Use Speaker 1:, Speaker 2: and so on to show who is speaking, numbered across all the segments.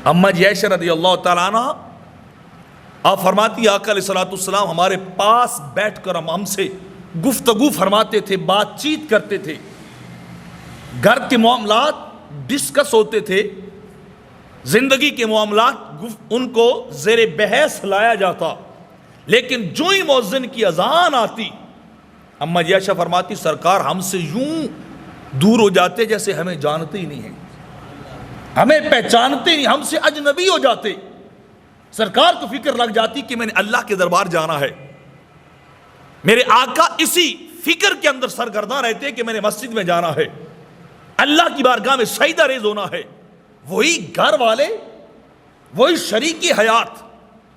Speaker 1: اما جی عائشہ رضی اللہ تعالیٰ عنہ آپ فرماتی آقا علیہ الصلوۃ والسلام ہمارے پاس بیٹھ کر ہم سے گفتگو فرماتے تھے، بات چیت کرتے تھے، گھر کے معاملات ڈسکس ہوتے تھے، زندگی کے معاملات ان کو زیر بحث لایا جاتا، لیکن جو ہی مؤذن کی اذان آتی اما جی عائشہ فرماتی سرکار ہم سے یوں دور ہو جاتے جیسے ہمیں جانتے ہی نہیں ہیں، ہمیں پہچانتے نہیں، ہم سے اجنبی ہو جاتے۔ سرکار کو فکر لگ جاتی کہ میں نے اللہ کے دربار جانا ہے، میرے آقا اسی فکر کے اندر سرگرداں رہتے کہ میں نے مسجد میں جانا ہے، اللہ کی بارگاہ میں سجدہ ریز ہونا ہے۔ وہی گھر والے، وہی شریکی حیات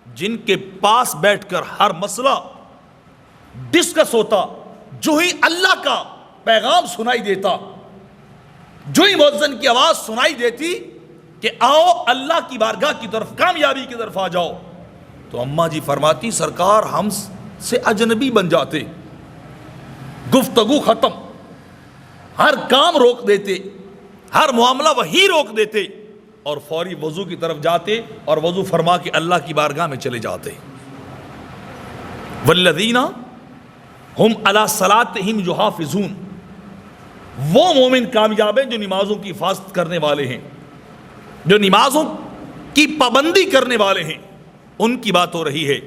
Speaker 1: جن کے پاس بیٹھ کر ہر مسئلہ ڈسکس ہوتا، جو ہی اللہ کا پیغام سنائی دیتا، جو ہی مؤذن کی آواز سنائی دیتی کہ آؤ اللہ کی بارگاہ کی طرف، کامیابی کی طرف آ جاؤ، تو اماں جی فرماتی سرکار ہم سے اجنبی بن جاتے، گفتگو ختم، ہر کام روک دیتے، ہر معاملہ وہی روک دیتے اور فوری وضو کی طرف جاتے اور وضو فرما کے اللہ کی بارگاہ میں چلے جاتے۔ والذین ہم علی صلاتہم یحافظون، وہ مومن کامیاب ہیں جو نمازوں کی حفاظت کرنے والے ہیں، جو نمازوں کی پابندی کرنے والے ہیں، ان کی بات ہو رہی ہے۔